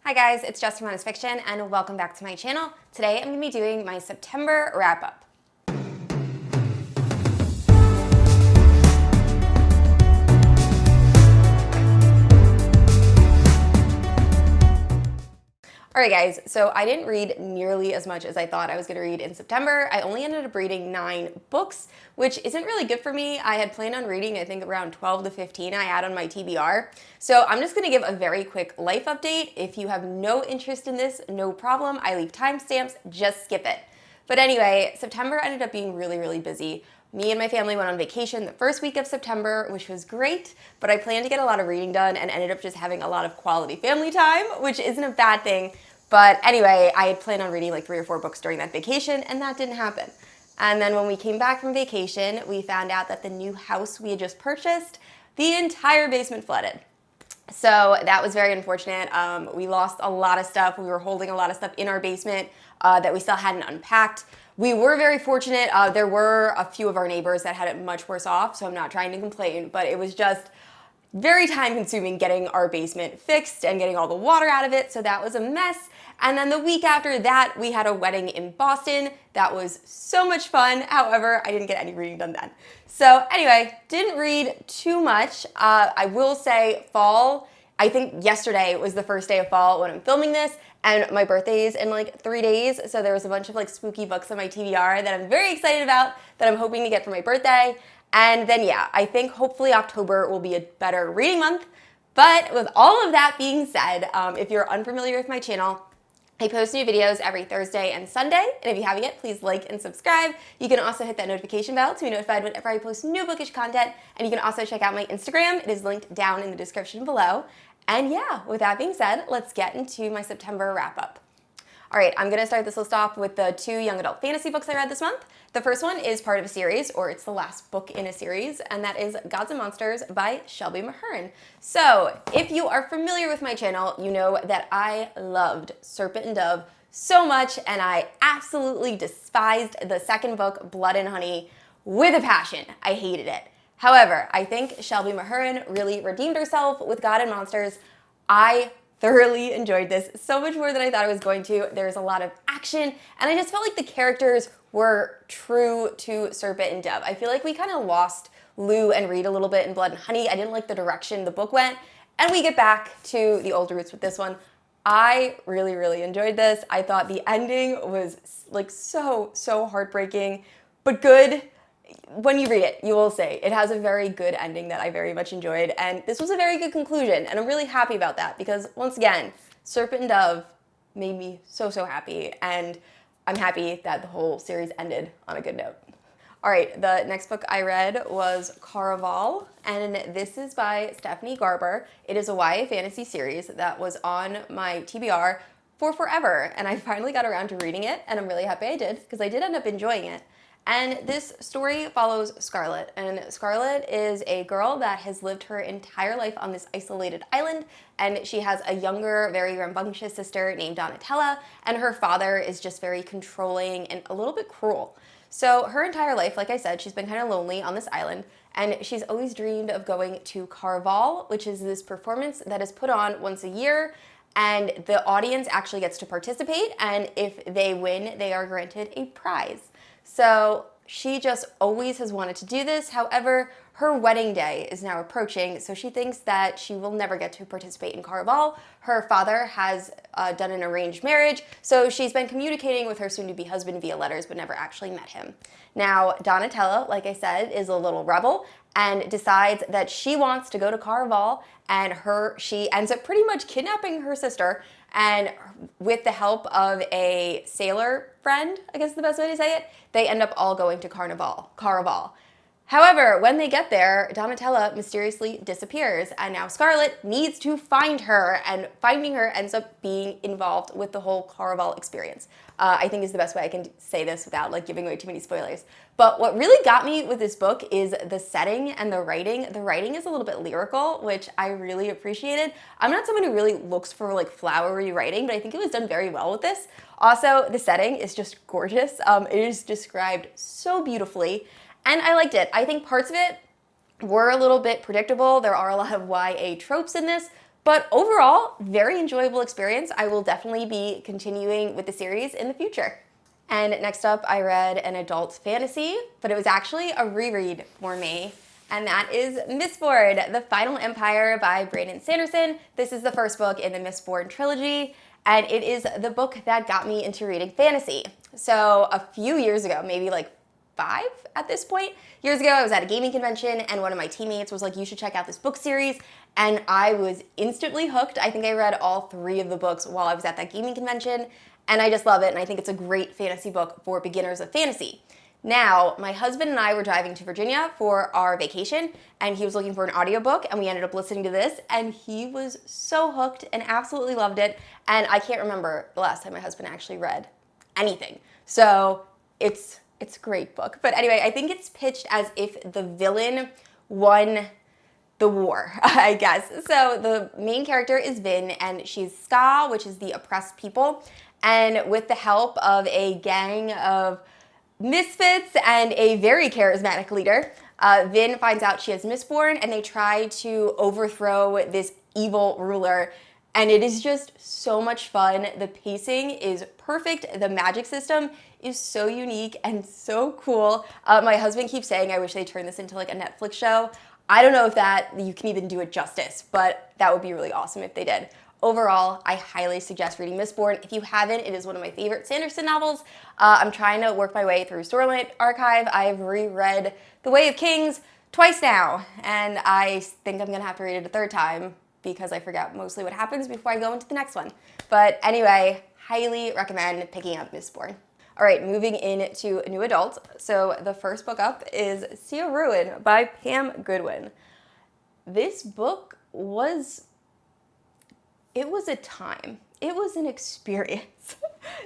Hi guys, it's Just Honest Fiction and welcome back to my channel. Today I'm going to be doing my September wrap-up. Alright guys, so I didn't read nearly as much as I thought I was going to read in September. I only ended up reading 9 books, which isn't really good for me. I had planned on reading, I think, around 12 to 15 I had on my TBR. So I'm just going to give a very quick life update. If you have no interest in this, no problem. I leave timestamps, just skip it. But anyway, September ended up being really busy. Me and my family went on vacation the first week of September, which was great, but I planned to get a lot of reading done and ended up just having a lot of quality family time, which isn't a bad thing. But anyway, I had planned on reading like 3 or 4 books during that vacation, and that didn't happen. And then when we came back from vacation, we found out that the new house we had just purchased, the entire basement flooded. So that was very unfortunate. We lost a lot of stuff. We were holding a lot of stuff in our basement that we still hadn't unpacked. We were very fortunate. There were a few of our neighbors that had it much worse off, so I'm not trying to complain, but it was just very time consuming getting our basement fixed and getting all the water out of it, so that was a mess. And then the week after that, we had a wedding in Boston. That was so much fun. However, I didn't get any reading done then. So anyway, didn't read too much. I will say fall, I think yesterday was the first day of fall when I'm filming this, and my birthday is in like 3 days, so there was a bunch of like spooky books on my TBR that I'm very excited about that I'm hoping to get for my birthday. And then yeah, I think hopefully October will be a better reading month. But with all of that being said, if you're unfamiliar with my channel, I post new videos every Thursday and Sunday, and if you haven't yet, please like and subscribe. You can also hit that notification bell to be notified whenever I post new bookish content, and you can also check out my Instagram. It is linked down in the description below. And yeah, with that being said, let's get into my September wrap-up. All right, I'm gonna start this list off with the 2 young adult fantasy books I read this month. The first one is part of a series, or it's the last book in a series, and that is Gods and Monsters by Shelby Mahurin. So, if you are familiar with my channel, you know that I loved Serpent and Dove so much, and I absolutely despised the second book, Blood and Honey, with a passion. I hated it. However, I think Shelby Mahurin really redeemed herself with God and Monsters. I thoroughly enjoyed this, so much more than I thought I was going to. There's a lot of action, and I just felt like the characters were true to Serpent and Dove. I feel like we kind of lost Lou and Reed a little bit in Blood and Honey. I didn't like the direction the book went, and we get back to the old roots with this one. I really enjoyed this. I thought the ending was like so heartbreaking, but good. When you read it, you will say it has a very good ending that I very much enjoyed, and this was a very good conclusion, and I'm really happy about that because, once again, Serpent and Dove made me so happy, and I'm happy that the whole series ended on a good note. All right, the next book I read was Caraval, and this is by Stephanie Garber. It is a YA fantasy series that was on my TBR for forever, and I finally got around to reading it, and I'm really happy I did because I did end up enjoying it. And this story follows Scarlett, and Scarlett is a girl that has lived her entire life on this isolated island, and she has a younger, very rambunctious sister named Donatella, and her father is just very controlling and a little bit cruel. So her entire life, like I said, she's been kind of lonely on this island, and she's always dreamed of going to Caraval, which is this performance that is put on once a year, and the audience actually gets to participate, and if they win, they are granted a prize. So she just always has wanted to do this. However, her wedding day is now approaching, so she thinks that she will never get to participate in Caraval. Her father has done an arranged marriage, so she's been communicating with her soon-to-be husband via letters, but never actually met him. Now, Donatella, like I said, is a little rebel and decides that she wants to go to Caraval, and she ends up pretty much kidnapping her sister, and with the help of a sailor friend, I guess is the best way to say it, they end up all going to Caraval. However, when they get there, Donatella mysteriously disappears, and now Scarlett needs to find her, and finding her ends up being involved with the whole Caraval experience. I think is the best way I can say this without like giving away too many spoilers. But what really got me with this book is the setting and the writing. The writing is a little bit lyrical, which I really appreciated. I'm not someone who really looks for like flowery writing, but I think it was done very well with this. Also, the setting is just gorgeous. It is described so beautifully, and I liked it. I think parts of it were a little bit predictable. There are a lot of YA tropes in this, But overall, very enjoyable experience. I will definitely be continuing with the series in the future. And next up, I read an adult fantasy, but it was actually a reread for me. And that is Mistborn, The Final Empire by Brandon Sanderson. This is the first book in the Mistborn trilogy, and it is the book that got me into reading fantasy. So a few years ago, maybe like 5 at this point, years ago, I was at a gaming convention and one of my teammates was like, you should check out this book series. And I was instantly hooked. I think I read all 3 of the books while I was at that gaming convention, and I just love it. And I think it's a great fantasy book for beginners of fantasy. Now, my husband and I were driving to Virginia for our vacation, and he was looking for an audiobook, and we ended up listening to this, and he was so hooked and absolutely loved it. And I can't remember the last time my husband actually read anything. So it's a great book. But anyway, I think it's pitched as if the villain won the war, I guess. So the main character is Vin, and she's Ska, which is the oppressed people. And with the help of a gang of misfits and a very charismatic leader, Vin finds out she has Mistborn, and they try to overthrow this evil ruler. And it is just so much fun. The pacing is perfect. The magic system is so unique and so cool. My husband keeps saying, I wish they turned this into like a Netflix show. I don't know if that you can even do it justice, but that would be really awesome if they did. Overall, I highly suggest reading Mistborn. If you haven't, it is one of my favorite Sanderson novels. I'm trying to work my way through Storyline Archive. I've reread The Way of Kings twice now, and I think I'm gonna have to read it a 3rd time because I forget mostly what happens before I go into the next one. But anyway, highly recommend picking up Mistborn. All right, moving into new adult. So the first book up is Sea of Ruin by Pam Godwin. This book was a time. It was an experience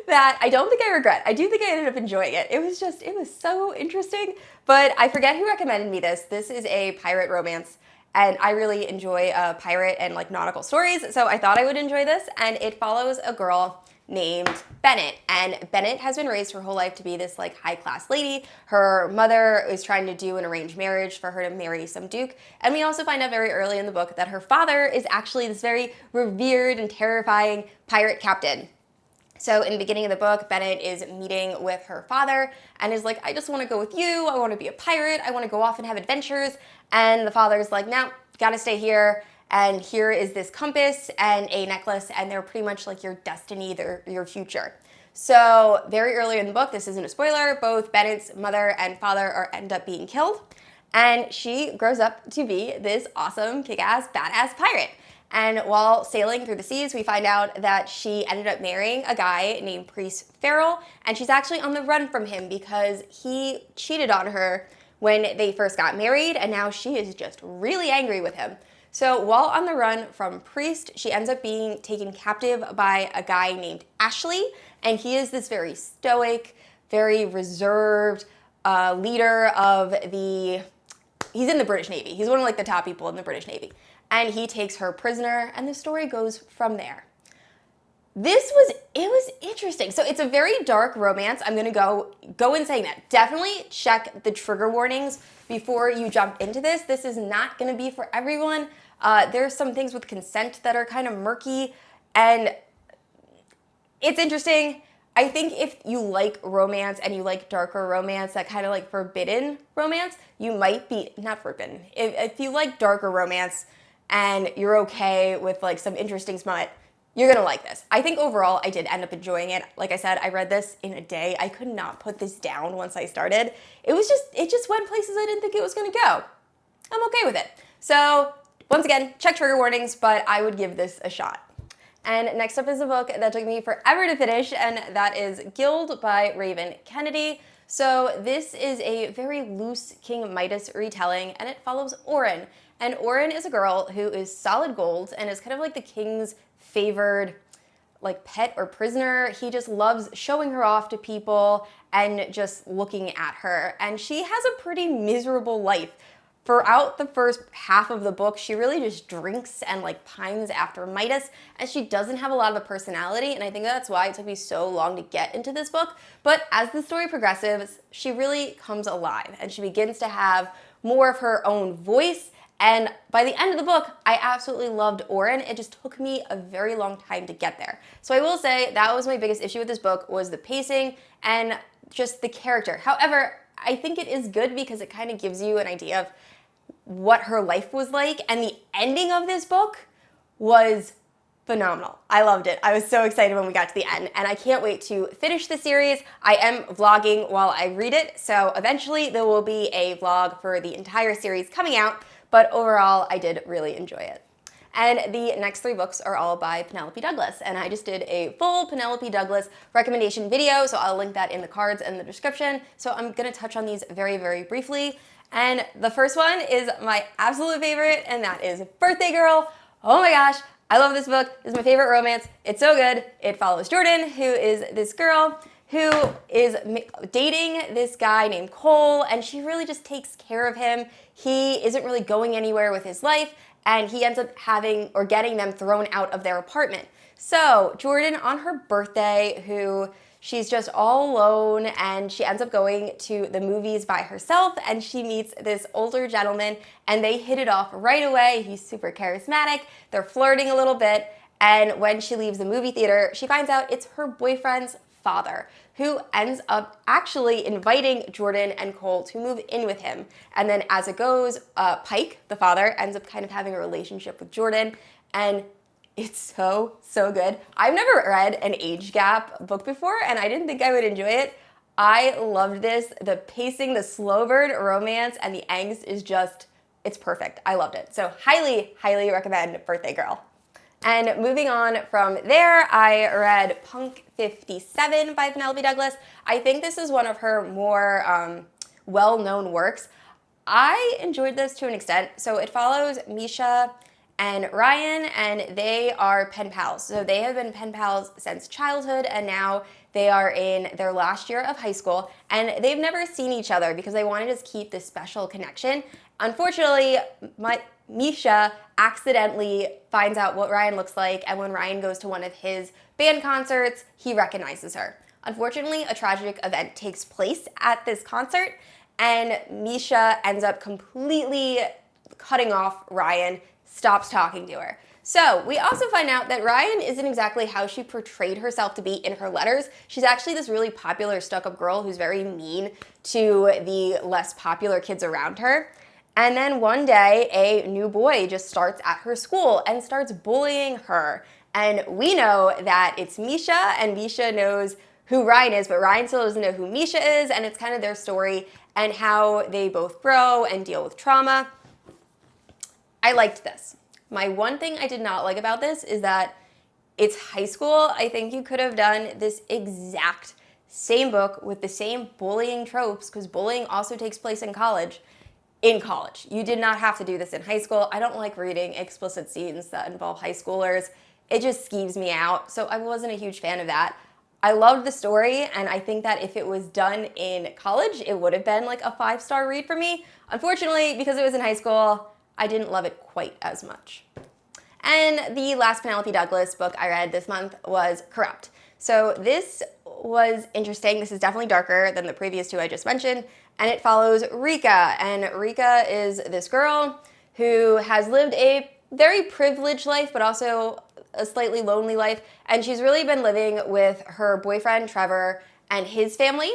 that I don't think I regret. I do think I ended up enjoying it. It was so interesting, but I forget who recommended me this. This is a pirate romance, and I really enjoy pirate and like nautical stories, so I thought I would enjoy this, and it follows a girl named Bennett, and Bennett has been raised her whole life to be this like high-class lady. Her mother is trying to do an arranged marriage for her to marry some duke, and we also find out very early in the book that her father is actually this very revered and terrifying pirate captain. So in the beginning of the book, Bennett is meeting with her father and is like, I just want to go with you, I want to be a pirate, I want to go off and have adventures, and the father's like, no, gotta stay here. And here is this compass and a necklace, and they're pretty much like your destiny, they're your future. So very early in the book, this isn't a spoiler, both Bennett's mother and father end up being killed, and she grows up to be this awesome, kick-ass, badass pirate. And while sailing through the seas, we find out that she ended up marrying a guy named Priest Farrell, and she's actually on the run from him because he cheated on her when they first got married, and now she is just really angry with him. So while on the run from Priest, she ends up being taken captive by a guy named Ashley, and he is this very stoic, very reserved leader of he's in the British Navy. He's one of like the top people in the British Navy. And he takes her prisoner, and the story goes from there. It was interesting. So it's a very dark romance. I'm gonna go in saying that. Definitely check the trigger warnings before you jump into this. This is not gonna be for everyone. There's some things with consent that are kind of murky, and it's interesting. I think if you like romance and you like darker romance, that kind of like forbidden romance, you might be, not forbidden. If you like darker romance and you're okay with like some interesting smut, you're gonna like this. I think overall I did end up enjoying it. Like I said, I read this in a day. I could not put this down once I started. It just went places I didn't think it was gonna go. I'm okay with it. So once again, check trigger warnings, but I would give this a shot. And next up is a book that took me forever to finish, and that is Gild by Raven Kennedy. So this is a very loose King Midas retelling, and it follows Orin. And Orin is a girl who is solid gold and is kind of like the king's favored like pet or prisoner. He just loves showing her off to people and just looking at her. And she has a pretty miserable life. Throughout the first half of the book, she really just drinks and like pines after Midas, and she doesn't have a lot of a personality, and I think that's why it took me so long to get into this book. But as the story progresses, she really comes alive, and she begins to have more of her own voice, And by the end of the book, I absolutely loved Oren. It just took me a very long time to get there. So I will say that was my biggest issue with this book, was the pacing and just the character. However, I think it is good because it kind of gives you an idea of what her life was like, and the ending of this book was phenomenal. I loved it. I was so excited when we got to the end, and I can't wait to finish the series. I am vlogging while I read it, so eventually there will be a vlog for the entire series coming out, but overall I did really enjoy it. And the next 3 books are all by Penelope Douglas, and I just did a full Penelope Douglas recommendation video, so I'll link that in the cards and the description. So I'm gonna touch on these very, very briefly. And the first one is my absolute favorite, and that is Birthday Girl. Oh my gosh, I love this book. This is my favorite romance. It's so good. It follows Jordan, who is this girl who is dating this guy named Cole, and she really just takes care of him. He isn't really going anywhere with his life, and he ends up having or getting them thrown out of their apartment. So Jordan, on her birthday, she's just all alone, and she ends up going to the movies by herself, and she meets this older gentleman, and they hit it off right away. He's super charismatic. They're flirting a little bit, and when she leaves the movie theater, she finds out it's her boyfriend's father, who ends up actually inviting Jordan and Cole to move in with him. And then as it goes, Pike, the father, ends up kind of having a relationship with Jordan, and it's so, so good. I've never read an age gap book before, and I didn't think I would enjoy it. I loved this. The pacing, the slow burn romance, and the angst is just, it's perfect. I loved it. So highly, highly recommend Birthday Girl. And moving on from there, I read Punk 57 by Penelope Douglas. I think this is one of her more well-known works. I enjoyed this to an extent. So it follows Misha and Ryan, and they are pen pals. So they have been pen pals since childhood, and now they are in their last year of high school, and they've never seen each other because they want to just keep this special connection. Unfortunately, Misha accidentally finds out what Ryan looks like, and when Ryan goes to one of his band concerts, he recognizes her. Unfortunately, a tragic event takes place at this concert, and Misha ends up completely cutting off Ryan, stops talking to her. So we also find out that Ryan isn't exactly how she portrayed herself to be in her letters. She's actually this really popular stuck-up girl who's very mean to the less popular kids around her. And then one day, a new boy just starts at her school and starts bullying her. And we know that it's Misha, and Misha knows who Ryan is, but Ryan still doesn't know who Misha is, and it's kind of their story and how they both grow and deal with trauma. I liked this. My one thing I did not like about this is that it's high school. I think you could have done this exact same book with the same bullying tropes, because bullying also takes place in college. You did not have to do this in high school. I don't like reading explicit scenes that involve high schoolers. It just skeeves me out, so I wasn't a huge fan of that. I loved the story, and I think that if it was done in college, it would have been like a 5-star read for me. Unfortunately, because it was in high school, I didn't love it quite as much. And the last Penelope Douglas book I read this month was Corrupt. So this was interesting. This is definitely darker than the previous 2 I just mentioned, and it follows Rika. And Rika is this girl who has lived a very privileged life, but also a slightly lonely life, and she's really been living with her boyfriend, Trevor, and his family.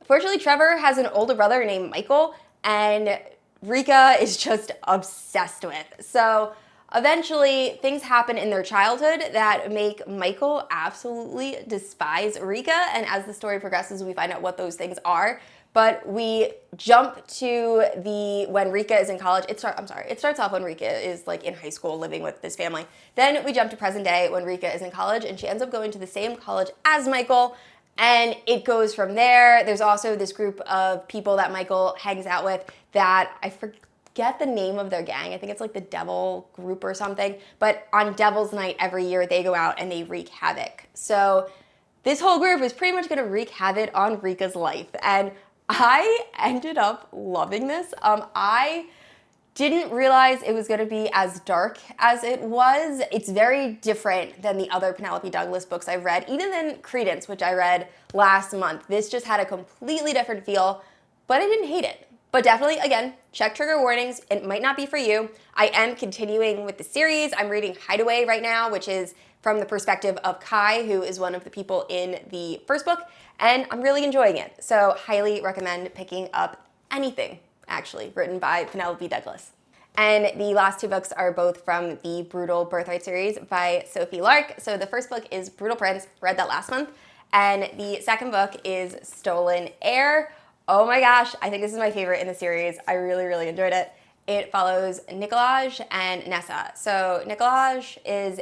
Unfortunately, Trevor has an older brother named Michael, and Rika is just obsessed with. So eventually, things happen in their childhood that make Michael absolutely despise Rika, and as the story progresses, we find out what those things are. But we jump to when Rika is in college. It starts off when Rika is like in high school living with this family. Then we jump to present day when Rika is in college, and she ends up going to the same college as Michael, and it goes from there. There's also this group of people that Michael hangs out with that I forget the name of their gang. I think it's like the Devil Group or something. But on Devil's Night every year, they go out and they wreak havoc. So this whole group is pretty much going to wreak havoc on Rika's life, and I ended up loving this. I didn't realize it was going to be as dark as it was. It's very different than the other Penelope Douglas books I've read, even than Credence, which I read last month. This just had a completely different feel, but I didn't hate it. But definitely, again, check trigger warnings. It might not be for you. I am continuing with the series. I'm reading Hideaway right now, which is from the perspective of Kai, who is one of the people in the first book, and I'm really enjoying it. So highly recommend picking up anything, actually, written by Penelope Douglas. And the last two books are both from the Brutal Birthright series by Sophie Lark. So the first book is Brutal Prince, read that last month, and the second book is Stolen Heir. Oh my gosh, I think this is my favorite in the series. I really, really enjoyed it. It follows Nikolaj and Nessa. So Nikolaj is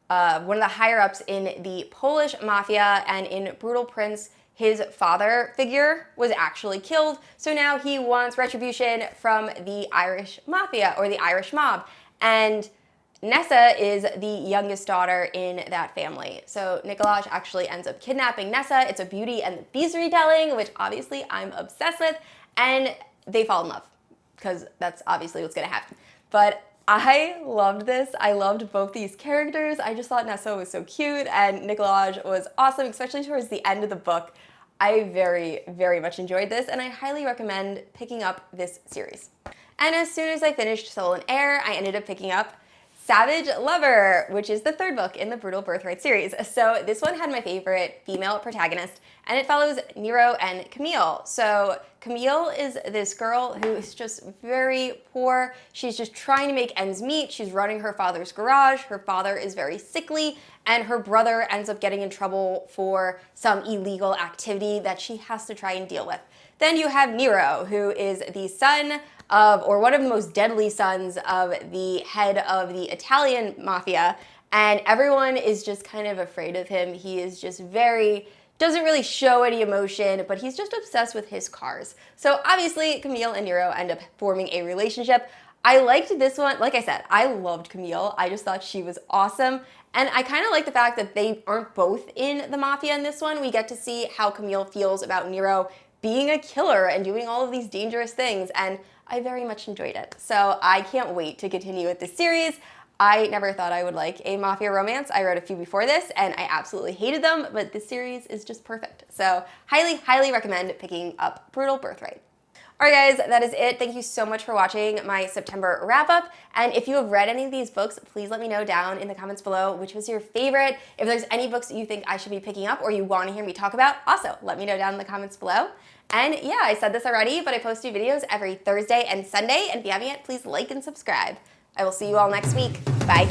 one of the higher-ups in the Polish mafia, and in Brutal Prince, his father figure was actually killed, so now he wants retribution from the Irish mafia, or the Irish mob. And Nessa is the youngest daughter in that family. So Nikolaj actually ends up kidnapping Nessa. It's a Beauty and the Beast retelling, which obviously I'm obsessed with, and they fall in love, because that's obviously what's gonna happen. But I loved this. I loved both these characters. I just thought Nessa was so cute, and Nikolaj was awesome, especially towards the end of the book. I very, very much enjoyed this, and I highly recommend picking up this series. And as soon as I finished Stolen Heir, I ended up picking up Savage Lover, which is the third book in the Brutal Birthright series. So this one had my favorite female protagonist, and it follows Nero and Camille. So Camille is this girl who is just very poor. She's just trying to make ends meet. She's running her father's garage. Her father is very sickly, and her brother ends up getting in trouble for some illegal activity that she has to try and deal with. Then you have Nero, who is the son of, or one of the most deadly sons of the head of the Italian mafia, and everyone is just kind of afraid of him. He is just doesn't really show any emotion, but he's just obsessed with his cars. So obviously Camille and Nero end up forming a relationship. I liked this one. Like I said, I loved Camille. I just thought she was awesome. And I kind of like the fact that they aren't both in the mafia in this one. We get to see how Camille feels about Nero being a killer and doing all of these dangerous things, and I very much enjoyed it. So I can't wait to continue with this series. I never thought I would like a mafia romance. I read a few before this, and I absolutely hated them, but this series is just perfect. So highly, highly recommend picking up Brutal Birthright. Alright guys, that is it. Thank you so much for watching my September wrap-up, and if you have read any of these books, please let me know down in the comments below which was your favorite. If there's any books you think I should be picking up or you want to hear me talk about, also let me know down in the comments below. And yeah, I said this already, but I post new videos every Thursday and Sunday, and if you haven't yet, please like and subscribe. I will see you all next week. Bye.